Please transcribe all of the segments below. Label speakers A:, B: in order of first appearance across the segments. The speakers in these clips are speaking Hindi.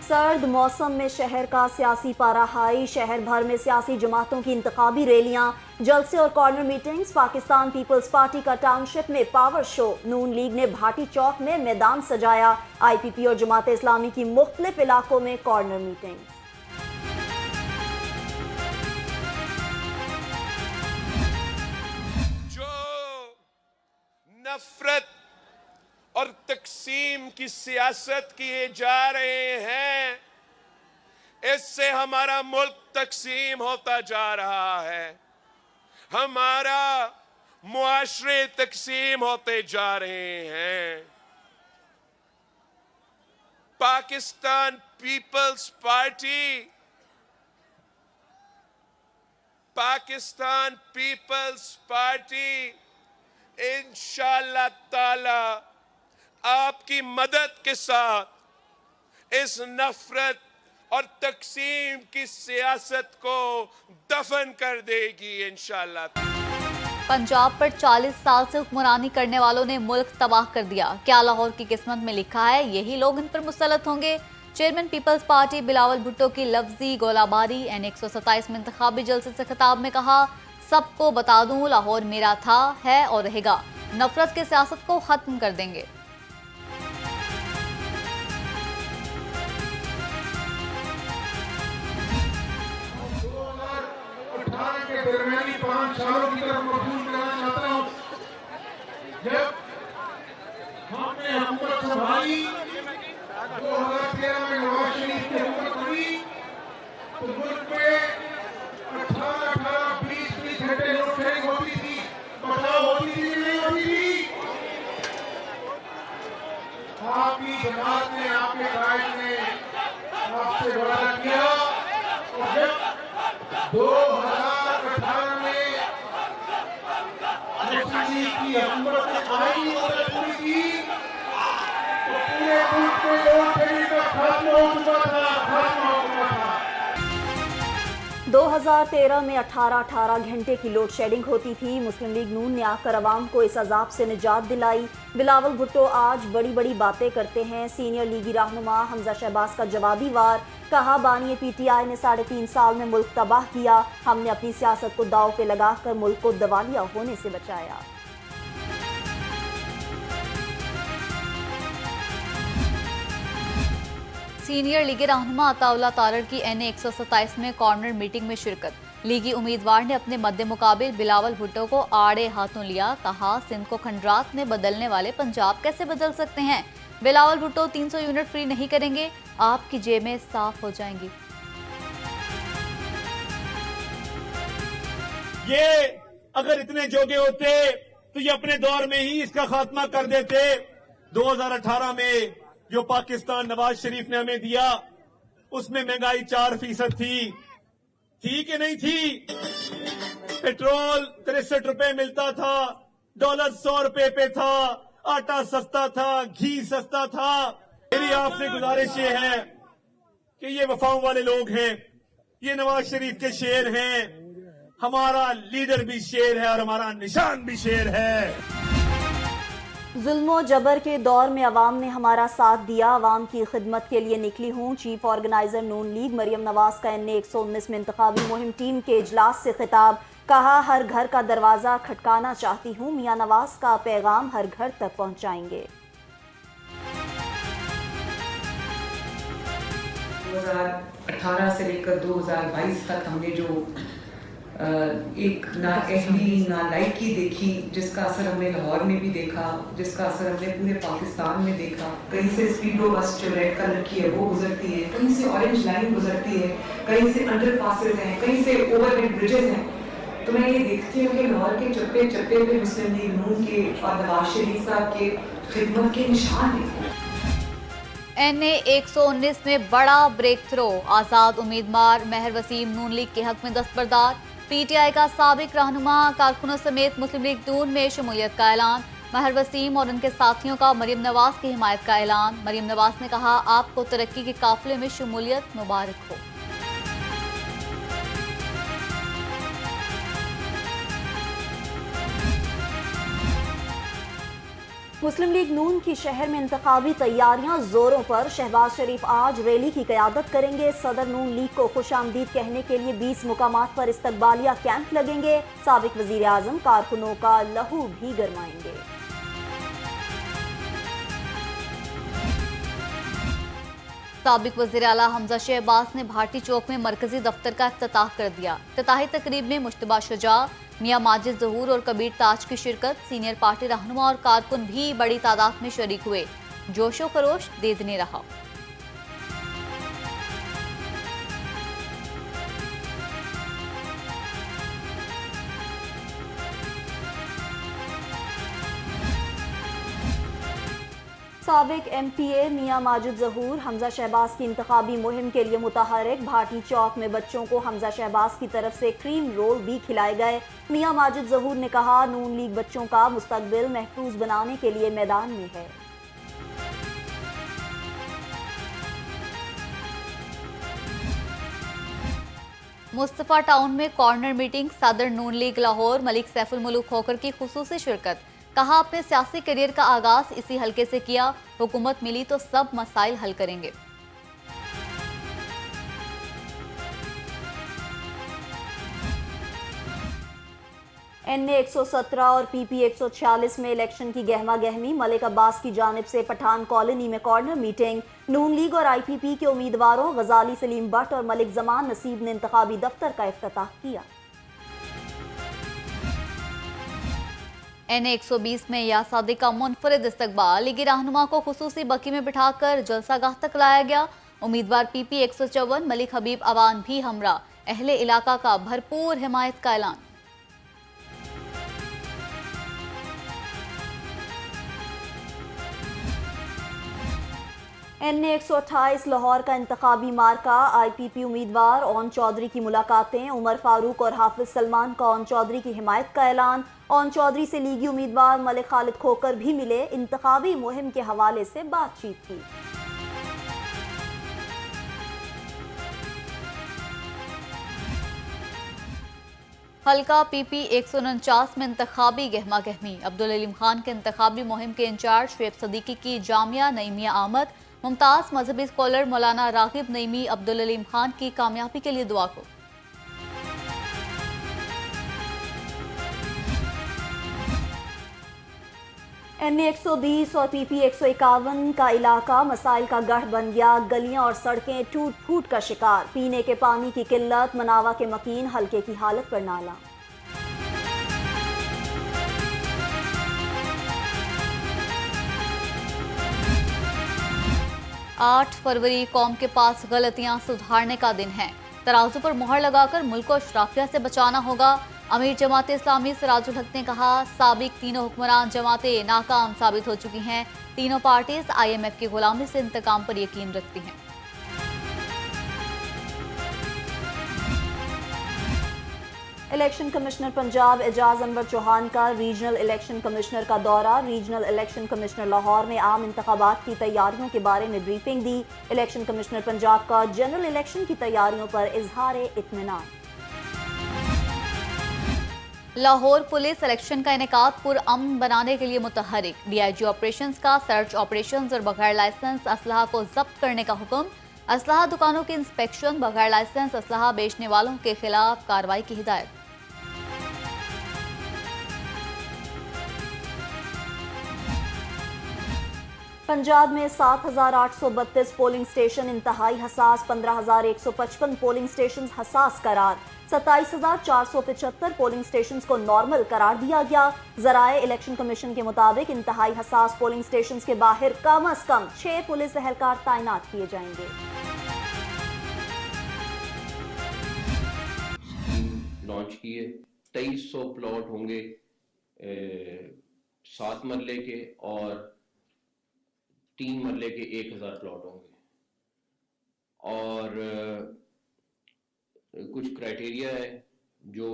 A: सर्द मौसम में शहर का सियासी पारा हाई। शहर भर में सियासी जमातों की इंतखाबी रैलियां, जलसे और corner meetings. Pakistan Peoples Party का टाउनशिप में पावर शो। नून लीग ने भाटी चौक में मैदान सजाया। IPP और जमात इस्लामी की मुख्तलिफ इलाकों में कॉर्नर मीटिंग्स।
B: जो नफरत और तकसीम की सियासत किए जा रहे हैं, इससे हमारा मुल्क तकसीम होता जा रहा है, हमारा मुआशरे तकसीम होते जा रहे हैं। पाकिस्तान पीपल्स पार्टी इंशाअल्लाह ताला आपकी मदद के साथ इस नफरत और तकसीम की सियासत को दफन कर देगी इंशाअल्लाह।
C: पंजाब पर 40 साल से हुक्मरानी करने वालों ने मुल्क तबाह कर दिया। क्या लाहौर की किस्मत में लिखा है यही लोग इन पर मुसल्लत होंगे? Chairman Peoples Party Bilawal Bhutto की लफ्जी गोलाबारी। N127 में इंतखाबी जलसे से खिताब में कहा, सबको बता दूं लाहौर मेरा था, है और रहेगा। नफरत की सियासत को खत्म कर देंगे।
D: के दरमियानी 5 सालों की तरफ मफहूम कराना चाहता हूं। जब हमने हुकूमत संभाली 2013 में नवाज शरीफ की हुकूमत हुई तो मुल्क में 18-20 घंटे लोड शेडिंग होती थी, बचाव होती थी कि नहीं होती थी? आपकी जमात ने, आपके कायद ने आपसे वादा किया और जब 2018 में की हुकूमत ने आईनी मदद पूरी की तो पूरे मुल्क में लोड शेडिंग का खात्मा हो चुका था।
A: 2013 में 18 घंटे की लोड शेडिंग होती थी। मुस्लिम लीग नून ने आकर अवाम को इस अजाब से निजात दिलाई। बिलावल भुट्टो आज बड़ी बड़ी बातें करते हैं। सीनियर लीगी रहनुमा हमजा शहबाज का जवाबी वार। कहा, बानी PTI ने 3.5 साल में मुल्क तबाह किया। हमने अपनी सियासत को दांव पे लगाकर मुल्क को दिवालिया होने से बचाया।
C: सीनियर लीगी रहनुमा अताउल्लाह तारड़ की N127 में कॉर्नर मीटिंग में शिरकत। लीगी उम्मीदवार ने अपने मद्दे मुकाबिल बिलावल भुट्टो को आड़े हाथों लिया। कहा, सिंध को खंडरात में बदलने वाले पंजाब कैसे बदल सकते हैं? बिलावल भुट्टो 300 यूनिट फ्री नहीं करेंगे, आपकी जेबें साफ हो जाएंगी।
E: ये अगर इतने जोगे होते तो ये अपने दौर में ही इसका खात्मा कर देते। 2018 में जो पाकिस्तान नवाज शरीफ ने हमें दिया उसमें महंगाई 4% थी कि नहीं थी? पेट्रोल 63 रुपए मिलता था, डॉलर 100 रुपए पे था, आटा सस्ता था, घी सस्ता था। मेरी आपसे गुजारिश ये है कि ये वफाओं वाले लोग हैं, ये नवाज शरीफ के शेर हैं, हमारा लीडर भी शेर है और हमारा निशान भी शेर है।
A: जुल्म जबर के दौर में अवाम ने हमारा साथ दिया। अवाम की खिदमत के लिए निकली हूँ। चीफ ऑर्गेनाइजर नून लीग मरियम नवाज का N119 में इंतखाबी मुहिम टीम के इजलास से खिताब। कहा, हर घर का दरवाजा खटकाना चाहती हूँ। मियां नवाज का पैगाम हर घर तक पहुँचाएंगे।
F: 2018 से लेकर 2022 तक हमने जो एक नाअहली नालायकी देखी, जिसका असर हमने लाहौर में भी देखा, जिसका असर हमने पूरे पाकिस्तान में देखा। कहीं से स्पीडो बस जो रेड कलर की है वो गुजरती है, कहीं से ऑरेंज लाइन गुजरती है, कहीं से अंडरपासेस हैं, कहीं से ओवरहेड ब्रिजेस हैं। तो मैं ये देखती हूँ कि लाहौर के चप्पे चप्पे पे मुस्लिम लीग नून के और नवाज शरीफ साहब के खिदमत के निशान हैं।
C: N119 में बड़ा ब्रेक थ्रो। आजाद उम्मीदवार महर वसीम नून लीग के हक में दस्तबरदार। PTI का साबिक रहनुमा कारकुनों समेत मुस्लिम लीग नून में शमूलियत का ऐलान। महर वसीम और उनके साथियों का मरियम नवाज की हिमायत का ऐलान। मरियम नवाज ने कहा, आपको तरक्की के काफिले में शमूलियत मुबारक हो।
A: मुस्लिम लीग नून की शहर में इंतखाबी तैयारियां जोरों पर। शहबाज शरीफ आज रैली की क़यादत करेंगे। सदर नून लीग को खुशामदीद कहने के लिए 20 मुकामात पर इस्तकबालिया कैंप लगेंगे। साबिक वजीर आजम कारकुनों का लहू भी गरमाएंगे।
C: साबिक वज़ीर आला हमजा शहबाज ने भाटी चौक में मरकजी दफ्तर का इफ्तिताह कर दिया। इफ्तिताही तकरीब में मुश्तबा शुजा, मियां माजिद ज़हूर और कबीर ताज की शिरकत। सीनियर पार्टी रहनुमा और कारकुन भी बड़ी तादाद में शरीक हुए। जोशो खरोश देदने रहा।
A: साबिक MPA मियां माजिद ज़हूर हमजा शहबाज की इंतखाबी मुहिम के लिए मुतहरिक। भाटी चौक में बच्चों को हमजा शहबाज की तरफ से क्रीम रोल भी खिलाए गए। मियां माजिद ज़हूर ने कहा, नून लीग बच्चों का मुस्तकबिल महफूज बनाने के लिए मैदान में है।
C: मुस्तफा टाउन में कॉर्नर मीटिंग। सदर नून लीग लाहौर मलिक सैफुल मुल्क खोकर की खुसूसी शिरकत। कहा, अपने सियासी करियर का आगाज इसी हलके से किया। हुकूमत मिली तो सब मसाइल हल करेंगे।
A: NA 117 और PP 146 में इलेक्शन की गहमा गहमी। मलिक अब्बास की जानिब से पठान कॉलोनी में कॉर्नर मीटिंग। नून लीग और IPP के उम्मीदवारों गजाली सलीम भट्ट और मलिक जमान नसीब ने इंतखाबी दफ्तर का इफ्तिताह किया।
C: NA 120 में या सादिक का मुनफरिद इस्तकबाल। लीगी रहनुमा को खुसूसी बकी में बिठाकर जलसागाह तक लाया गया। उम्मीदवार PP 154 मलिक हबीब अवान भी हमरा। अहले इलाका का भरपूर हिमायत का ऐलान।
A: NA 128 लाहौर का इंतखाबी मार्का। IPP उम्मीदवार ओन चौधरी की मुलाकातें। उमर फारूक और हाफिज सलमान का ओन चौधरी की हिमायत का ऐलान। ओन चौधरी से लीगी उम्मीदवार मलिक खालिद खोकर भी मिले। इंतखाबी मुहिम के हवाले से बातचीत की।
C: हल्का PP 149 में इंतखाबी गहमा गहमी। अब्दुल अलीम खान के इंतखाबी मुहिम के इंचार्ज शुएब सदीकी की जामिया नईमिया आमद। मुमताज मजहबी स्कॉलर मौलाना रागिब नईमी अब्दुल अलीम खान की कामयाबी के लिए दुआ को।
A: NA 120 और PP 151 का इलाका मसाइल का गढ़ बन गया। गलियां और सड़कें टूट फूट का शिकार। पीने के पानी की किल्लत। मनावा के मकीन हल्के की हालत पर नाला।
C: आठ फरवरी कौम के पास गलतियां सुधारने का दिन है। तराजू पर मुहर लगाकर मुल्क को अशराफिया से बचाना होगा। अमीर जमात इस्लामी सिराजुल हक ने कहा, साबिक तीनों हुक्मरान जमातें नाकाम साबित हो चुकी हैं। तीनों पार्टीज IMF की गुलामी से इंतकाम पर यकीन रखती हैं।
A: इलेक्शन कमिश्नर पंजाब एजाज अनवर चौहान का रीजनल इलेक्शन कमिश्नर का दौरा। रीजनल इलेक्शन कमिश्नर लाहौर ने आम इंतखाबात की तैयारियों के बारे में ब्रीफिंग दी। इलेक्शन कमिश्नर पंजाब का जनरल इलेक्शन की तैयारियों पर इजहार इत्मीनान।
C: लाहौर पुलिस इलेक्शन का इनेकाद पुरअमन बनाने के लिए मुतहरिक। DIG ऑपरेशंस का सर्च ऑपरेशंस और बगैर लाइसेंस असलहा को जब्त करने का हुक्म। असलहा दुकानों की इंस्पेक्शन। बगैर लाइसेंस असलहा बेचने वालों के खिलाफ कार्रवाई की हिदायत।
A: पंजाब में 7,832 पोलिंग स्टेशन इंतहाई हसास। 15,155 पोलिंग स्टेशन हसास करार। 27,475 पोलिंग स्टेशन को नॉर्मल करार दिया गया। जराए इलेक्शन कमीशन के मुताबिक इंतहाई हसास पोलिंग स्टेशन के बाहर कम अज कम 6 पुलिस एहलकार तैनात किए जाएंगे।
G: लॉन्च किए 2300 प्लॉट होंगे 7 मरले के और 3 मरले के 1000 प्लॉट होंगे। और कुछ क्राइटेरिया है जो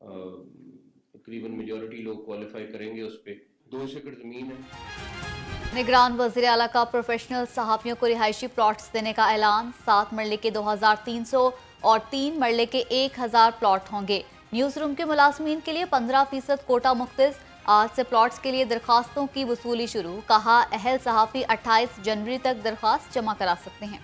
G: तकरीबन मेजॉरिटी लोग क्वालिफाई करेंगे। उस पर 2 एकड़ ज़मीन है।
C: निगरान वज़ीर आला का प्रोफेशनल सहाफ़ियों को रिहायशी प्लॉट्स देने का ऐलान। 7 मरले के 2300 और 3 मरले के 1000 प्लॉट होंगे। न्यूज़ रूम के मुलाजमीन के लिए 15% कोटा मुख्तस। आज से प्लॉट्स के लिए दरखास्तों की वसूली शुरू, कहा अहल सहाफ़ी 28 जनवरी तक दरखास्त जमा करा सकते हैं।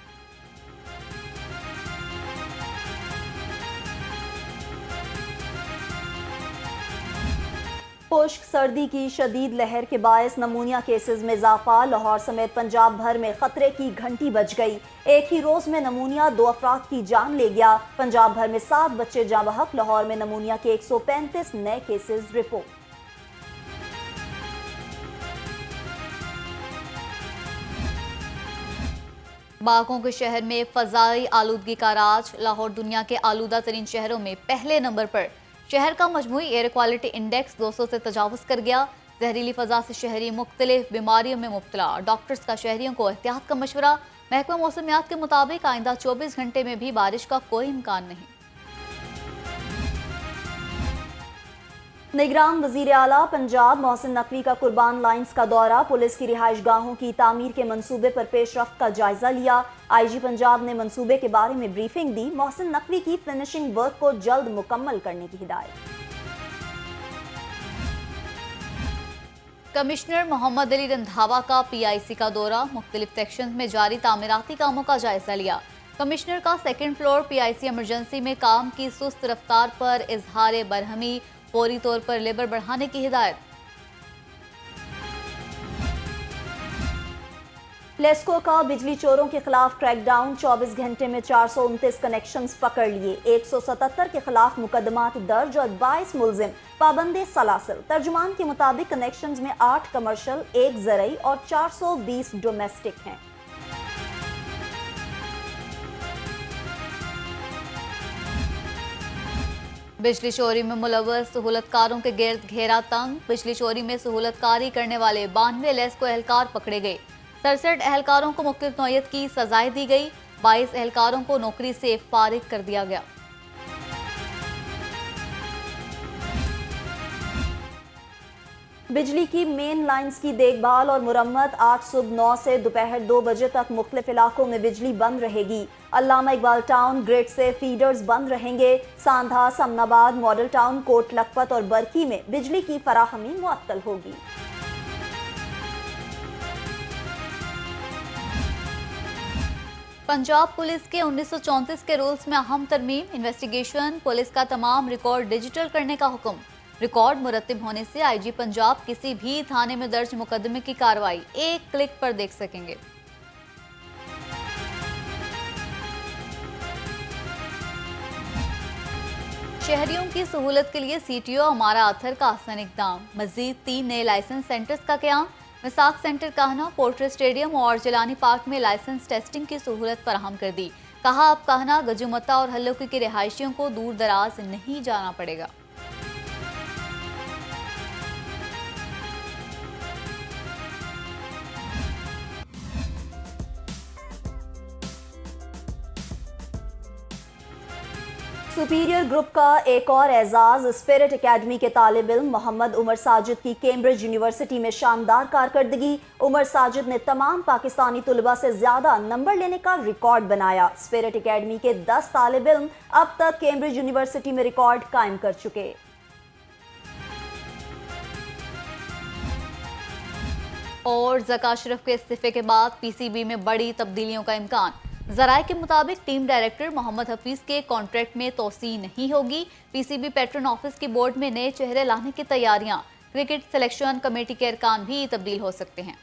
A: खुश्क सर्दी की शदीद लहर के बायस नमूनिया केसेस में इजाफा, लाहौर समेत पंजाब भर में खतरे की घंटी बज गई। एक ही रोज में नमूनिया 2 अफराद की जान ले गया। पंजाब भर में 7 बच्चे जाँ बहक, लाहौर में नमूनिया के 135 नए केसेस रिपोर्ट।
C: बागों के शहर में फजाई आलूदगी का राज, लाहौर दुनिया के आलूदा तरीन शहरों में पहले नंबर पर। शहर का मजमूई एयर क्वालिटी इंडेक्स 200 से तजावुज़ कर गया। जहरीली फजा से शहरी मुख्तलिफ बीमारियों में मुब्तला, डॉक्टर्स का शहरियों को एहतियात का मशवरा। महकमा मौसमियात के मुताबिक आइंदा 24 घंटे में भी बारिश का कोई इम्कान नहीं।
A: निगरान वजीर आला पंजाब मोहसिन नकवी का कुर्बान लाइन्स का दौरा, पुलिस की रिहाइश गाहों की तामीर के मंसूबे पर पेशरफ्त का जायजा लिया। IG पंजाब ने मंसूबे के बारे में ब्रीफिंग दी। मोहसिन नकवी की फिनिशिंग वर्क को जल्द मुकम्मल करने की हिदायत।
C: कमिश्नर मोहम्मद अली रंधावा का PIC का दौरा, मुख्तलिफ सेक्शन में जारी तामीराती कामों का जायजा लिया। कमिश्नर का 2nd फ्लोर PIC इमरजेंसी में काम की सुस्त रफ्तार पर इजहार बरहमी, फौरी तौर पर लेबर बढ़ाने की हिदायत।
A: लेस्को का बिजली चोरों के खिलाफ क्रैकडाउन, 24 घंटे में 429 कनेक्शंस पकड़ लिए। 177 के खिलाफ मुकदमात दर्ज और 22 मुलजिम पाबंदे सलासिल। तर्जुमान के मुताबिक कनेक्शंस में 8 कमर्शियल, 1 ज़रई और 420 डोमेस्टिक हैं।
C: बिजली चोरी में मुलव्वस सहूलतकारों के गिर्द घेरा तंग, बिजली चोरी में सहूलतकारी करने वाले 92 लेस्को एहलकार पकड़े गए। 67 एहलकारों को मुख्तलिफ नौयत की सजाएं दी गई। 22 एहलकारों को नौकरी से फारिग कर दिया गया।
A: बिजली की मेन लाइन्स की देखभाल और मुरम्मत, आज सुबह 9 से दोपहर 2 बजे तक मुख्तलिफ इलाकों में बिजली बंद रहेगी। अल्लामा इकबाल टाउन ग्रिड से फीडर्स बंद रहेंगे। सांधा, समनाबाद, मॉडल टाउन, कोट लखपत और बरकी में बिजली की फराहमी मुअत्तल होगी।
C: पंजाब पुलिस के 1934 के रूल्स में अहम तरमीम, इन्वेस्टिगेशन, पुलिस का तमाम रिकॉर्ड डिजिटल करने का हुक्म। रिकॉर्ड मुरत्तिब होने से IG पंजाब किसी भी थाने में दर्ज मुकदमे की कार्रवाई एक क्लिक पर देख सकेंगे। शहरियों की सहूलत के लिए CTO हमारा अथर का आसान इकदाम, मजीद 3 नए लाइसेंस सेंटर्स का क़याम। मिसाक सेंटर कहना, पोर्ट्रेट स्टेडियम और जिलानी पार्क में लाइसेंस टेस्टिंग की सहूलत फराहम कर दी। कहा अब कहना, गजुमत्ता और हल्लुकी के रिहायशियों को दूर दराज नहीं जाना पड़ेगा।
A: सुपीरियर ग्रुप का एक और एजाज, स्पिरिट एकेडमी के तालिब इल्म मोहम्मद उमर साजिद की कैम्ब्रिज यूनिवर्सिटी में शानदार कारकर्दगी। उमर साजिद ने तमाम पाकिस्तानी तुलबा से ज्यादा नंबर लेने का रिकॉर्ड बनाया। स्पिरिट एकेडमी के 10 तालिब इल्म अब तक कैम्ब्रिज यूनिवर्सिटी में रिकॉर्ड कायम कर चुके।
C: और ज़का अशरफ के इस्तीफे के बाद PCB में बड़ी तब्दीलियों का इम्कान। ज़राए के मुताबिक टीम डायरेक्टर मोहम्मद हफीज के कॉन्ट्रैक्ट में तोसी नहीं होगी। PCB पैट्रन ऑफिस की बोर्ड में नए चेहरे लाने की तैयारियां। क्रिकेट सिलेक्शन कमेटी के अरकान भी तब्दील हो सकते हैं।